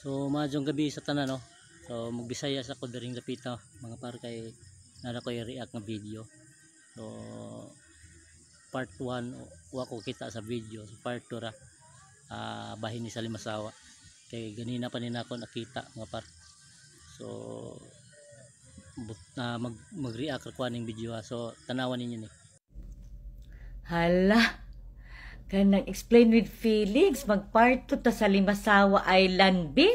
So madyong gabi sa tanan no. So magbisaya sa ko daring dapita mga par kay nara ko i-react nga video. So part 1 wa ko kita sa video. So part 2 ra bahin ni sa Limasawa. Kay ganina pa ni nako nakita mga par. So mag-react ko aning video ha. So tanawan ninyo ni. Hala, kanang explain with feelings, magparto ta sa Limasawa Island, be?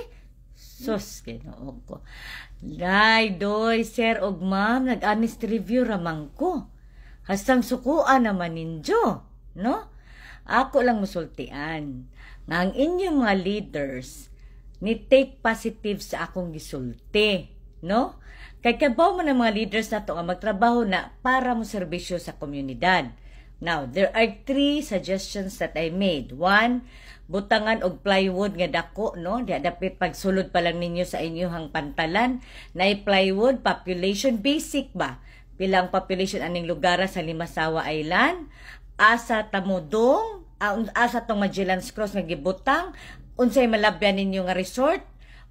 Sus, Ginoo ko. Day, doy, sir, og ma'am, nag-honest review ramang ko. Hasang sukuan naman ninyo, no? Ako lang musultian. Nga ang inyong mga leaders, ni take positive sa akong gisulti, no? Kay kabaw man ang mga leaders na to nga magtrabaho na para mo serbisyo sa komunidad. Now, there are 3 suggestions that I made. 1, butangan og plywood nga dako, no? Di dapat pagsulod pa lang ninyo sa inyong pantalan na plywood population basic ba? Pilang population aning lugar sa Limasawa Island? Asa tamudong, asa tong Magellan's Cross nga gibutang, unsay malabyan ninyo nga resort,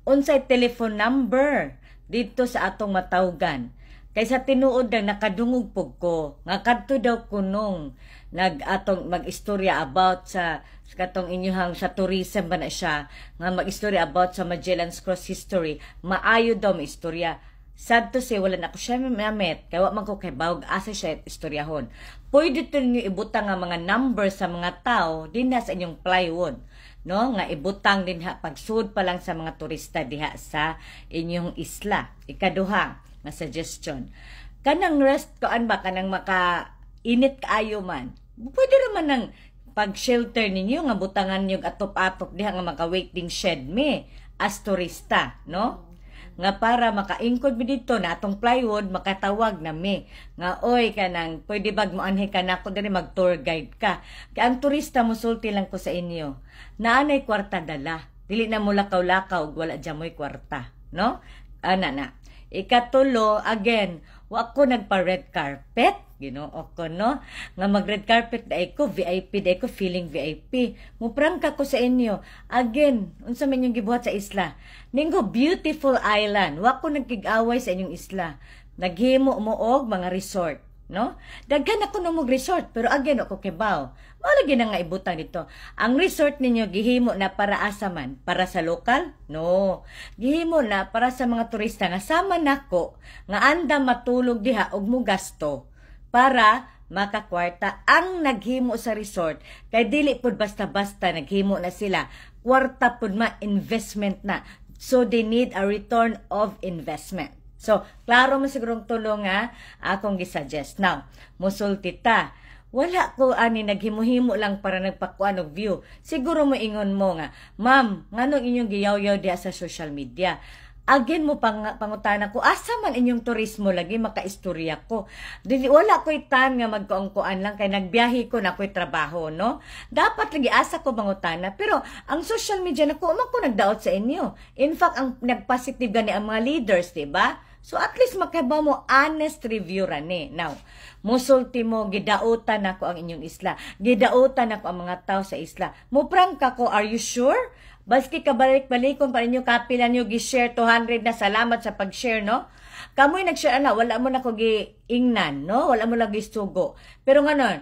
unsay telephone number dito sa atong matawgan. Kaysa tinuod lang nakadungog pug ko nga kadto daw kunong nag-atong mag-istorya about sa katong inyuhang sa tourism ba na siya nga mag-istorya about sa Magellan's Cross history, maayo daw may istorya. Sad to say, wala na ko siya mamet kaya wa man ko kay bawg asa siya istoryahon. Pwede to ninyo ibutang nga mga number sa mga tao din na sa inyong plywood, no, nga ibutang din ha pagsud pa lang sa mga turista diha sa inyong isla. Ikaduha nga suggestion, kanang rest koan ba kanang maka-init kaayo man, pwede naman ng pag-shelter ninyo nga butangan nyo atop-atop diha nga maka-waiting shed me as turista, no? Nga para maka-ingkod mi dito na atong plywood makatawag na mi nga oy kanang pwede bag mo anhi ka nako diri mag-tour guide ka. Kay ang turista mosulti lang ko sa inyo, naanay kwarta dala, dili na mo lakaw-lakaw ug wala dyan mo'y kwarta, no? Ana na. Ikatulo, again, wa ko nagpa-red carpet, Ginoo ko, no? Nga mag-red carpet da ko, VIP da ko, feeling VIP. Muprangka ko sa inyo. Again, unsa man yung gibuhat sa isla. Ninggo, beautiful island. Wa ko nagkig-away sa inyong isla. Naghimo mo og mga resort, no? Daghan ako na mong resort, pero again, ako kibaw. Malagi na nga ibutang dito. Ang resort ninyo, gihimo na para asaman? Para sa lokal? No. Gihimo na para sa mga turista nga sama nako nga anda matulog diha og mo gasto para makakwarta. Ang naghimo sa resort, kay dili pud basta-basta naghimo na sila. Kwarta pud investment na. So, they need a return of investment. So, klaro mo sigurong tulong nga akong gisuggest. Now, musulti ta. Wala ko ani naghimuhimo lang para nagpakuan og view. Siguro mo ingon mo nga, ma'am, nganong inyong giyaw-yaw diha sa social media? Again mo pangutana ko, asa man inyong turismo lagi makaistorya ko. Dili wala ko'y tan nga magkuang-kuan lang kay nagbiyahe ko na ko'y trabaho, no? Dapat lagi asa ko pangutana, pero ang social media na ko nagdaot sa inyo. In fact, ang nagpositive gani ang mga leaders, di ba? So at least makabaw mo honest review rani. Now, musulti mo gidautan nako ang inyong isla. Gidautan nako ang mga tao sa isla. Muprang ka ko, are you sure? Baski kabalik-balikon pa inyo kapila nyo gi-share 200 na salamat sa pag-share, no? Kamoy nag-share na wala mo nako giingnan, no? Wala mo lang gistugo. Pero nganon,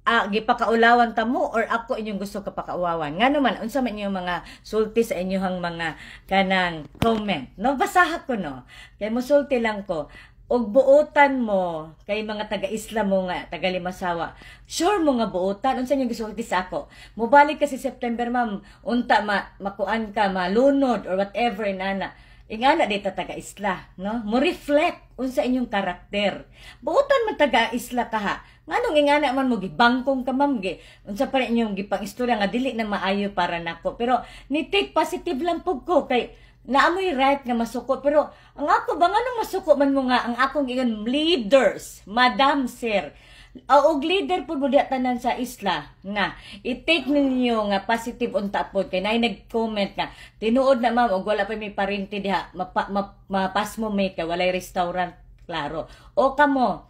gipakaulawan ta mo or ako inyong gusto kapakauwawan. Nga naman, unsa man inyong mga sulti sa inyong mga kanang comment. No, basaha ko, no. Kaya musulti lang ko. Og buotan mo, kay mga taga-isla mo nga, taga-Limasawa. Sure mo nga buotan, unsa inyong gisulti sa ako. Mubalik kasi September, ma'am, unta makuan ka, malunod, or whatever, inana. Ingana dito taga-isla, no? Mo reflect unsa inyong karakter. Buotan man taga-isla ka ha. Nganong ingana man mo gibangkong ka ma'am gi. Unsa pa rin inyong gipang istorya nga dili na maayo para nako. Pero ni take positive lang pug ko kay naamoy right nga masuko. Pero ang ako ba nganong masuko man mo nga ang akong ingon leaders, madam sir. Og leader po diha tanan sa isla nga i-take ninyo nga positive unta pod kay nay nag-comment nga tinuod na ma'am og wala pa may parente diha mapas mo may kay walay restaurant klaro o kamo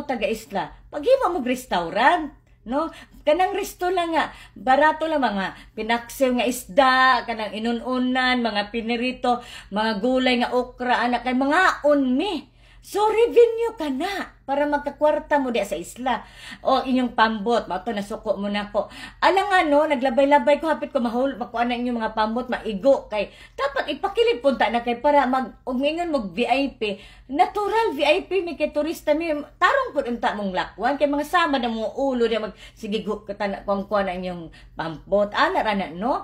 taga isla paghimo mo restaurant no? Kanang resto lang nga, barato lang mga pinaksew nga isda, kanang inununan, mga pinirito, mga gulay nga okra, anak kay mga unmi. So revenue ka na para magkakwarta mo diya sa isla. O inyong pambot, mato nasuko mo na ko. Alang nga no, naglabay-labay ko hapit ko makuha na inyong mga pambot, maigo kay dapat ipakilid punta na kay para umingon mo VIP. Natural VIP mi kay turista mi tarong pud unta mong lakwan kay mga sama na mga ulo diya sige kata kung kuha na inyong pambot. Ana ra na no.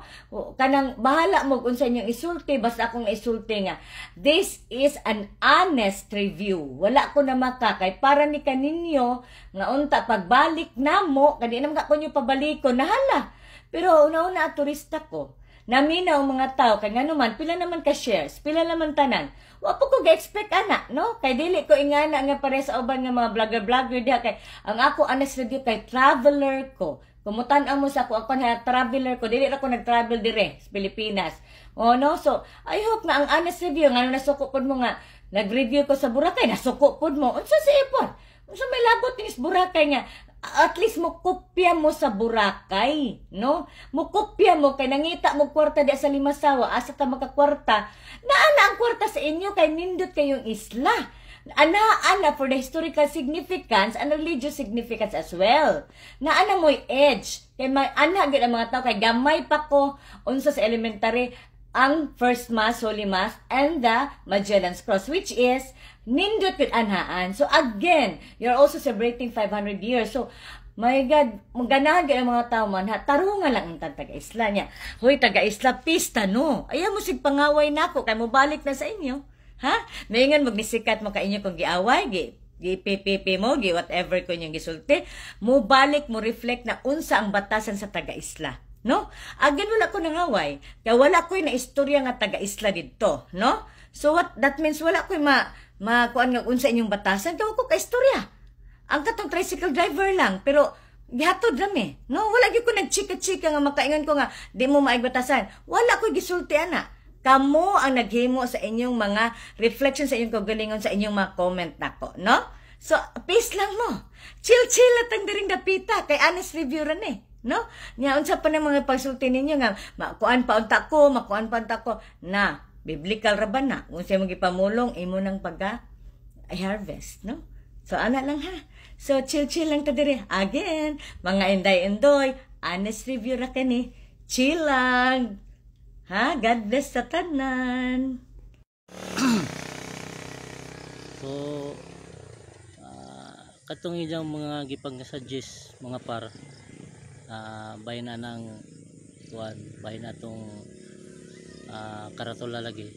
Kanang bahala mo unsa inyong isulti basta akong isulti nga. This is an honest review. Wala ko na makakay para ni kaninyo nga unta pagbalik namo kadi na mga kunyo pabaliko nahala. Pero una-una turista ko naminaw mga tao kay ngano man pila naman ka shares, pila naman tanan. Wa po ko ga-expect ana, no? Kay dili ko ingana nga pare sa uban nga mga vlogger diha kay ang ako honest review kay traveler ko. Kumutan-an mo sa ako na traveler ko, dili ra ko nag-travel dire sa Pilipinas. Oh no, so I hope nga ang honest review nga nasuko pod mo nga nag-review ko sa Boracay, nasuko pod mo. Unsa sa ipon? Unsa may labot ning Boracay nga at least mo kopya mo sa Boracay, no? Mo kopya mo kay nangita mo kwarta di sa Limasawa, asa ta makakwarta. Naana ang kwarta sa inyo kay nindot kayong isla. Ana for the historical significance and religious significance as well. Naana mo'y edge. Kay may ana gid ang mga tao kay gamay pa ko unsa sa elementary ang First Mass, Holy Mass, and the Magellan's Cross, which is nindot with anhaan. So again, you're also celebrating 500 years. So, my God, ganahan gid ang mga tao man, tarunga lang ang taga-isla niya. Hoy, taga-isla, pista no. Ayaw mo sig pangaway nako kay mo balik na sa inyo. Ha? Mayngan magnisikat mo ka inyo kung giaway, PPP mo, whatever ko inyong gisulti, mo balik mo reflect na unsa ang batasan sa taga-isla. No? Again, wala ko nangaway. Kaya wala ko na istorya nga taga-isla dito. No? So, what that means, wala ko kuan nga unsa inyong batasan. Kaya ko ka-istorya. Ang katong tricycle driver lang. Pero, gihatod rami. No? Wala ko nagchika-chika nga makaingan ko nga, di mo maig batasan. Wala ko gisulti, ana. Kamo ang naghimo sa inyong mga reflection sa inyong kagalingon sa inyong mga comment nako. No? So, peace lang mo. Chill-chill at ang diring dapita. Kay honest review ran eh. No? Nya unsa pa ng mga pagsulti ninyo nga makuan pa unta ko, makuan pa unta ko na biblical ra ba na unsa mo gipamulong imo nang harvest, no? So ana lang ha. So chill lang ta dire. Again, mga inday-indoy, honest review ra kani. Chill lang. Ha? God bless sa tanan. So katong ilang mga gipang-suggest mga par bayan na ng tuwan, bayan na itong karatula lagi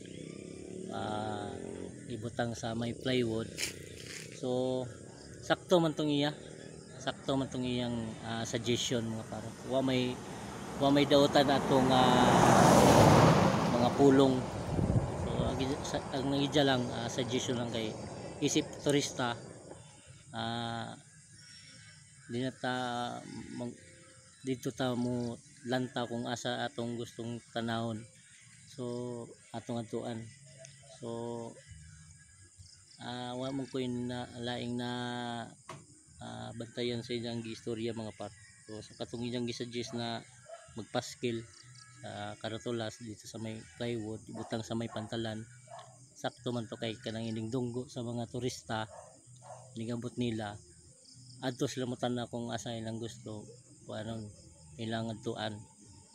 ibutang sa may plywood. So sakto man tong iyang suggestion mga para wa may dautan atong mga pulong. So ang nangidya lang suggestion lang kay isip turista di na ta dito ta mo lanta kung asa atong gustong tanahon. So atong atuan. So wa man ko na laing na bantayan sa ilang gistorya mga par. So sa katong ilang gisuggest na magpaskil sa karatulas dito sa may plywood ibutang sa may pantalan, sakto man to kay kanang ining dunggo sa mga turista nigabot nila adto sila mo tan kung asa ilang gusto anong ilang adtuan.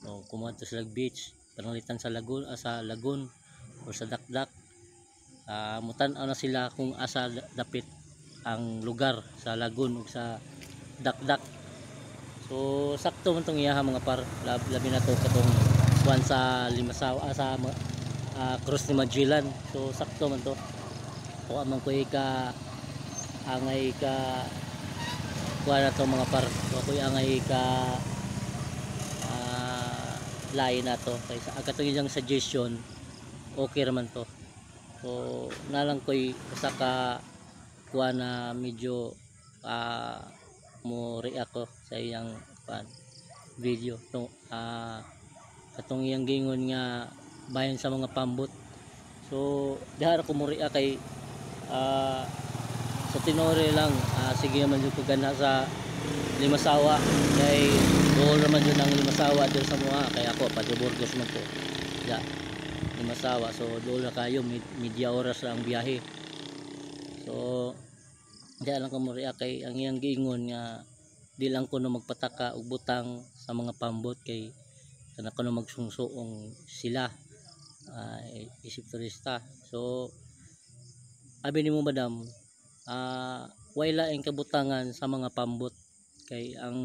No, kumadto sila beach panalitan sa lagoon o sa dakdak. Mutan-aw na sila kung asa dapit ang lugar sa lagoon o sa dakdak. So sakto man tong iyaha mga par, labi na to katong kuan sa Limasawa sa Cross ni Magellan. So sakto man to. Kuha man ko angay ka kuha na to mga par. Ako angay ka lain na to kay sa katong iyang suggestion okay raman to. So nalang ko'y usa ka kuha na medyo mo react ko sa iyang video to katong iyang gingon nga bayan sa mga pambot. So dihara ko mo react kay sa tinore lang sige man jud ko gana sa Limasawa kay dool naman yun ang Limasawa doon sa mga kay ako pa Burgos man ko ya Limasawa, so dool na kayo media oras lang ang biyahe. So di lang ko mo kay ang iyang giingon nga di lang ko na magpataka og butang sa mga pambot kay kana ko na magsungsoong sila isip turista. So abi nimo madam, way laing kabutangan sa mga pambot kay ang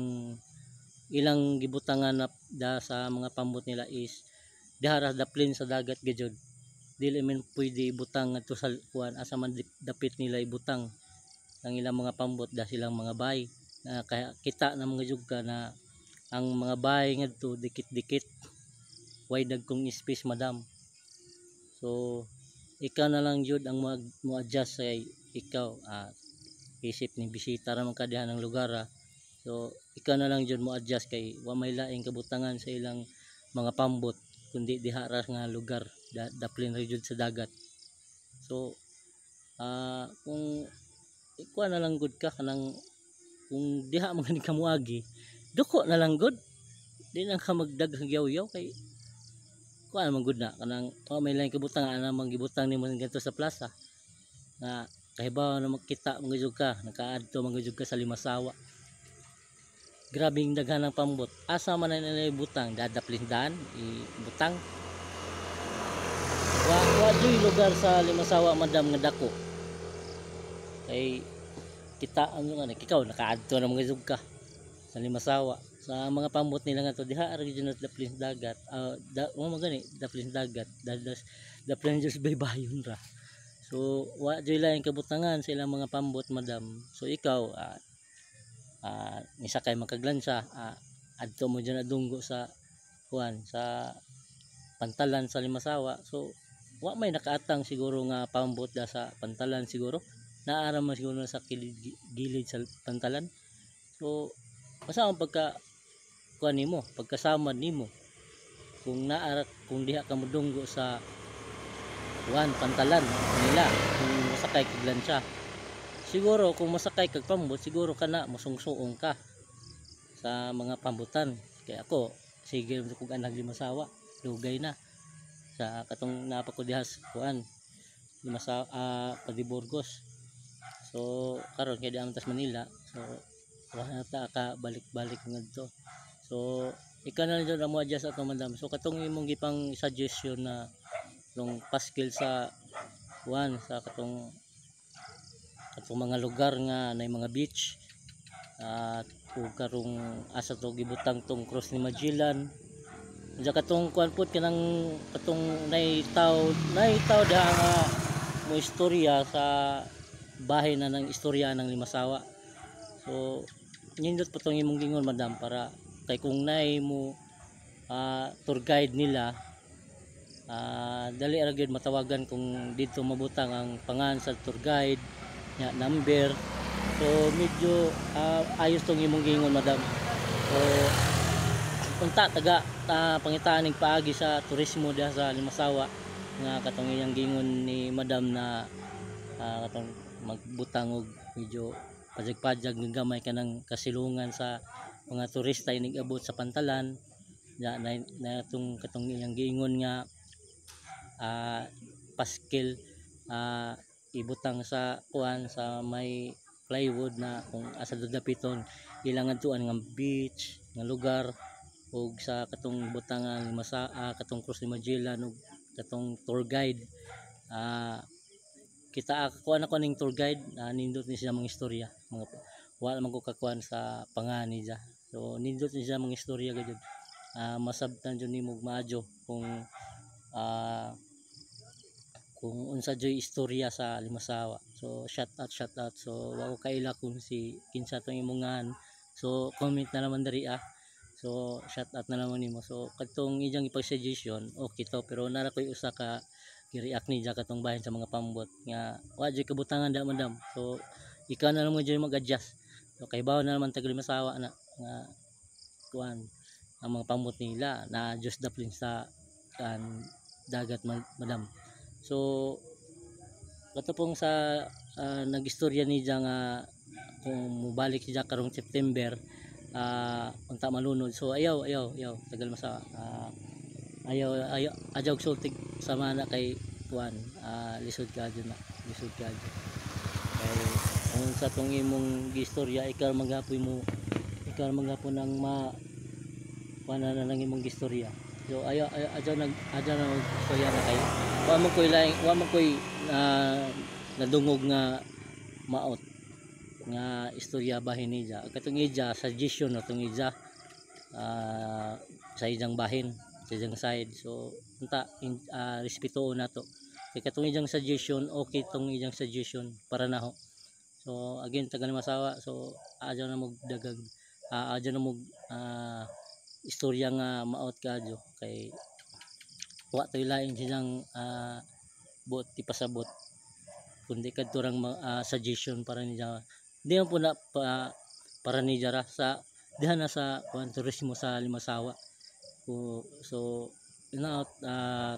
ilang gibutangan na da sa mga pambot nila is dihara daplin sa dagat gyud, dili man pwede ibutang ngadto sa kuan asa man dapit nila ibutang ang ilang mga pambot da silang mga bay kaya kita na mga jugka na ang mga bay ngadto dikit-dikit way dagkong space madam. So ikaw na lang jud ang mo-adjust sa ikaw isip ni bisita ra man ka diha ng lugar so ikaw na lang jud mo adjust kay wa may laing kabutangan sa ilang mga pambot kundi diha ra nga lugar daplin ra jud sa dagat. So kung ikuha na lang gud ka kanang kung diha man ka muagi duko na lang gud di na ka magdaghang yaw-yaw kay kuha naman gud na kanang may laing kabutangan na manggibutang nimo ganto sa plaza nga kahibaw na makita mga jud ka nakaadto mga jud ka sa Limasawa. Grabing daghan ng pambot asa man na nila ibutang dadaplindan ibutang wa joy lugar sa Limasawa madam nga dako kay kita ang nga ikaw nakaadto na mga jud ka sa Limasawa sa mga pambot nila nga to diha ra gyud daplin dagat mo magani daplin dagat daplin jud baybayon ra. So wa joy laing kabutangan sa ilang mga pambot madam. So ikaw nisakay makaglansa adto mo dyan adunggo sa kuan sa pantalan sa Limasawa. So wa may nakaatang siguro nga pambot da sa pantalan siguro naara man siguro sa gilid sa pantalan. So basta ang pagka kuan nimo pagkasamad nimo kung naara kung diha ka modunggo sa kuan pantalan nila kung masakay kaglansa siguro kung masakay kag pambot siguro kana mosungsoong ka sa mga pambutan. Kaya ako sige kung anak Limasawa dugay na sa katong napakudihas kuan Limasawa Burgos. So karon kay di amtas Manila so wala ta ka balik-balik ngadto. So ikaw na lang mo adjust ato madam. So katong imong gipang suggestion na nung paskil sa kuan sa katong mga lugar nga nay mga beach ug karong asa to gibutang tong cross ni Magellan unya katong kuan pud kanang katong naitaw da nga mo istorya sa bahay na ng istorya ng Limasawa. So nindot po tong imong gingon madam para kay kung nay mo tour guide nila dali ra gyud matawagan kung dito mabutang ang pangan sa tour guide nya number. So medyo ayos tong imong gingon madam. So unta taga pangitaan ning paagi sa turismo diha sa Limasawa nga katong iyang gingon ni madam na katong magbutang og medyo pajag-pajag ng gamay kanang kasilungan sa mga turista inig abot sa pantalan na itong katong iyang gingon nga paskil ibutang sa kuan sa may plywood na kung asa dapiton ilangan tuan nga beach nga lugar ug sa katong butangan katong Cross ni Magellan ug katong tour guide kita kuan ako ning tour guide nindot ni siya mga istorya mga wala man ko kakuan sa pangani niya. So nindot ni siya mga istorya gayud masabtan jud nimo maadyo kung unsa joy istorya sa Limasawa. So shout out so wa ko kaila kung si kinsa tong imongan so comment na naman diri so shout out na naman nimo. So katong iyang ipag-suggestion okay to pero nara koy usa ka gi-react ni katong bahin sa mga pambot nga wa joy kabutangan da madam. So ikaw na lang mo joy mag-adjust. So kay bawo na naman tag Limasawa na nga kuan ang mga pambot nila na just daplin sa dagat madam. So kato pong sa nag-istorya ni nga kung mubalik siya karong September unta malunod, so ayaw tagal masa ayaw sultig sama na kay kuan lisod ka dyan na lisod ka dyan kay kung sa tong imong gistorya ikaw maghapoy ng kuan na lang imong gistorya, so ayaw na istorya na kayo wa mo koy nadungog nga maot nga istorya bahin niya katong ija suggestion no tong ija sa ijang bahin sa ijang side, so unta respeto nato kay katong ijang suggestion okay tong ijang suggestion para naho, so again tagal masawa, so adyo na mog dagag adyo na mog istorya nga maot kadyo kay wa toy lain silang buot ipasabot kundi kadto rang suggestion para niya di man po na para ni Jara sa diha na sa turismo sa Limasawa, so inaut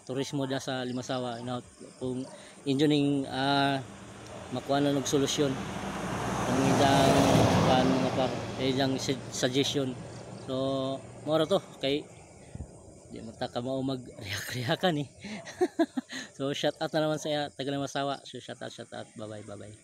turismo da sa Limasawa inaut kung inyo ning makuha na ng solusyon ang idang mga par idang suggestion, so mora to kay di mataka mao mag-react-reactan so shout out na naman sa taga Limasawa, so shout out bye bye.